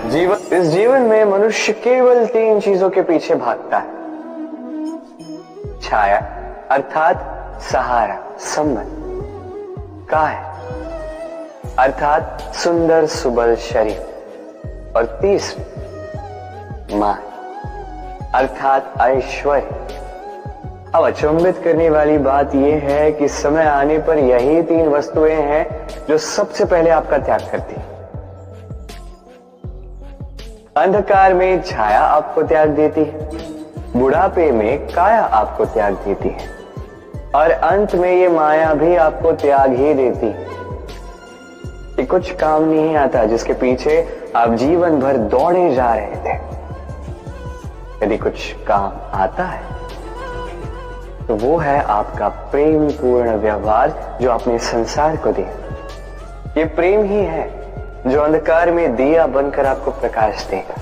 इस जीवन में मनुष्य केवल 3 चीजों के पीछे भागता है। छाया अर्थात सहारा, संबंध, काय अर्थात सुंदर सुबल शरीर, और तीसरी मान अर्थात ऐश्वर्य। अब अचंभित करने वाली बात यह है कि समय आने पर यही 3 वस्तुएं हैं जो सबसे पहले आपका त्याग करती है। अंधकार में छाया आपको त्याग देती है, बुढ़ापे में काया आपको त्याग देती है, और अंत में ये माया भी आपको त्याग ही देती है। ये कुछ काम नहीं आता जिसके पीछे आप जीवन भर दौड़े जा रहे थे। यदि कुछ काम आता है तो वो है आपका प्रेम पूर्ण व्यवहार जो आपने संसार को दिया। ये प्रेम ही है जो अंधकार में दिया बनकर आपको प्रकाश देगा।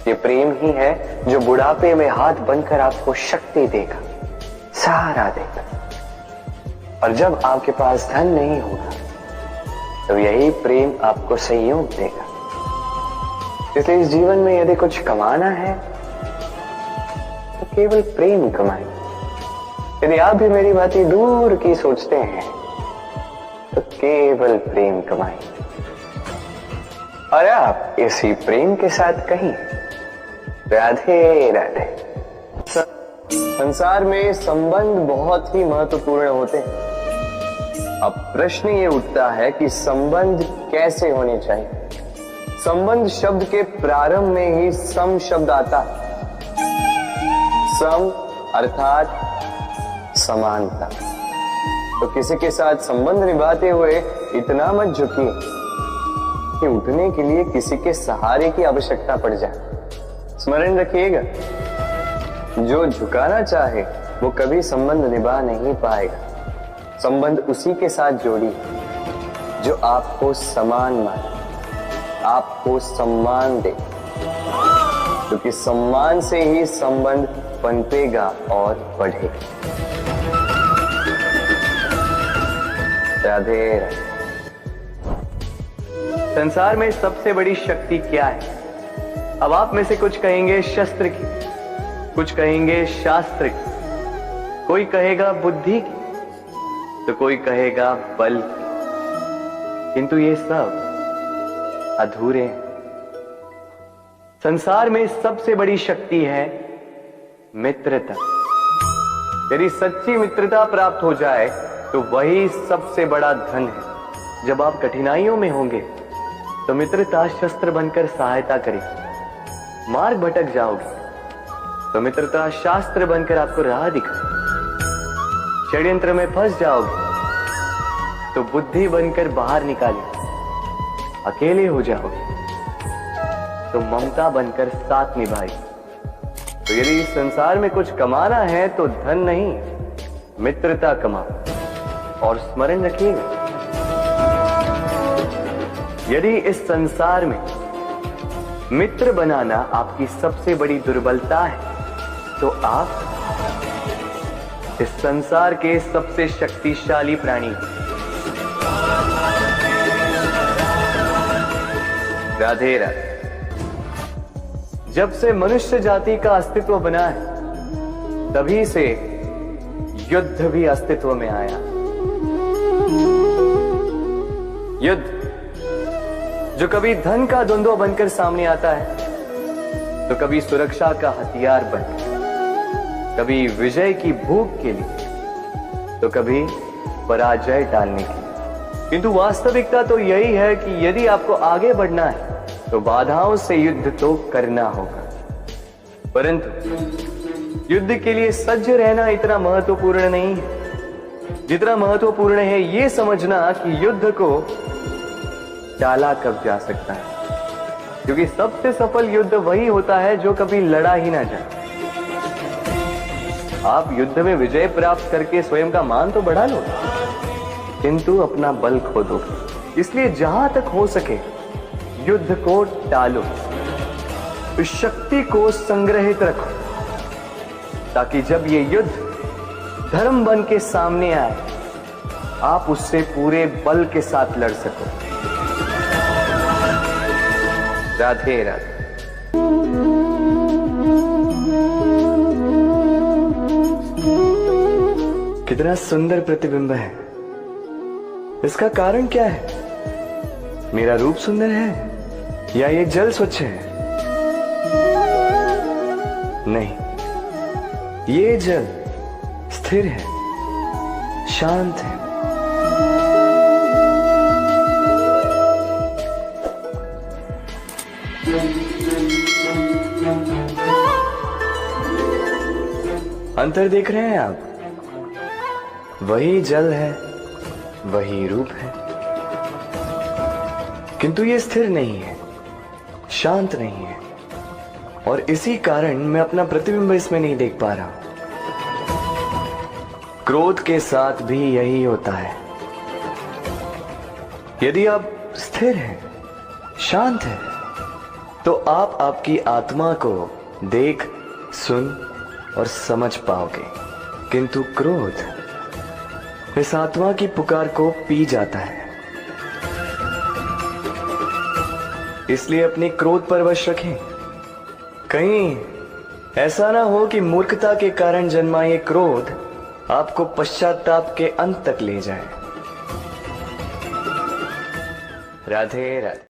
ये प्रेम ही है जो बुढ़ापे में हाथ बनकर आपको शक्ति देगा, सहारा देगा। और जब आपके पास धन नहीं होगा तो यही प्रेम आपको सहयोग देगा। इसलिए इस जीवन में यदि कुछ कमाना है तो केवल प्रेम कमाएं। यदि आप भी मेरी बातें दूर की सोचते हैं तो केवल प्रेम कमाएं, और आप इसी प्रेम के साथ कहीं राधे राधे। संसार में संबंध बहुत ही महत्वपूर्ण होते हैं। अब प्रश्न ये उठता है कि संबंध कैसे होने चाहिए। संबंध शब्द के प्रारंभ में ही सम शब्द आता है। सम अर्थात समानता। तो किसी के साथ संबंध निभाते हुए इतना मत झुकिए कि उठने के लिए किसी के सहारे की आवश्यकता पड़ जाए। स्मरण रखिएगा, जो झुकाना चाहे वो कभी संबंध निभा नहीं पाएगा। संबंध उसी के साथ जोड़ी जो आपको समान माने, आपको सम्मान दे, क्योंकि सम्मान से ही संबंध पनपेगा और बढ़ेगा। राधे राधे। संसार में सबसे बड़ी शक्ति क्या है? अब आप में से कुछ कहेंगे शस्त्र की, कुछ कहेंगे शास्त्र की, कोई कहेगा बुद्धि की, तो कोई कहेगा बल की। किंतु ये सब अधूरे हैं। संसार में सबसे बड़ी शक्ति है मित्रता। यदि सच्ची मित्रता प्राप्त हो जाए तो वही सबसे बड़ा धन है। जब आप कठिनाइयों में होंगे तो मित्रता शस्त्र बनकर सहायता करेगी। मार्ग भटक जाओगे तो मित्रता शास्त्र बनकर आपको राह दिखाए। षड्यंत्र में फंस जाओगे तो बुद्धि बनकर बाहर निकाले। अकेले हो जाओगे तो ममता बनकर साथ निभाए। तो यदि इस संसार में कुछ कमाना है तो धन नहीं, मित्रता कमाओ। और स्मरण रखिएगा, यदि इस संसार में मित्र बनाना आपकी सबसे बड़ी दुर्बलता है तो आप इस संसार के सबसे शक्तिशाली प्राणी हैं। राधे राधे। जब से मनुष्य जाति का अस्तित्व बना है तभी से युद्ध भी अस्तित्व में आया। युद्ध जो कभी धन का द्वंद्व बनकर सामने आता है तो कभी सुरक्षा का हथियार बनकर, कभी विजय की भूख के लिए तो कभी पराजय टालने के लिए। किंतु वास्तविकता तो यही है कि यदि आपको आगे बढ़ना है तो बाधाओं से युद्ध तो करना होगा। परंतु युद्ध के लिए सज्ज रहना इतना महत्वपूर्ण नहीं है जितना महत्वपूर्ण है यह समझना कि युद्ध को टाला कब जा सकता है। क्योंकि सबसे सफल युद्ध वही होता है जो कभी लड़ा ही ना जाए। आप युद्ध में विजय प्राप्त करके स्वयं का मान तो बढ़ा लो, किंतु अपना बल खो दो। इसलिए जहां तक हो सके युद्ध को टालो, इस शक्ति को संग्रहित रखो, ताकि जब ये युद्ध धर्म बन के सामने आए आप उससे पूरे बल के साथ लड़ सको। राधे राधे। कितना सुंदर प्रतिबिंब है। इसका कारण क्या है? मेरा रूप सुंदर है या ये जल स्वच्छ है? नहीं, ये जल स्थिर है, शांत है। अंतर देख रहे हैं आप? वही जल है, वही रूप है, किंतु ये स्थिर नहीं है, शांत नहीं है, और इसी कारण मैं अपना प्रतिबिंब इसमें नहीं देख पा रहा। क्रोध के साथ भी यही होता है। यदि आप स्थिर हैं, शांत हैं, तो आप आपकी आत्मा को देख, सुन और समझ पाओगे, किंतु क्रोध इस आत्मा की पुकार को पी जाता है। इसलिए अपनी क्रोध पर वश रखें। कहीं ऐसा ना हो कि मूर्खता के कारण जन्मा ये क्रोध आपको पश्चाताप के अंत तक ले जाए। राधे राधे।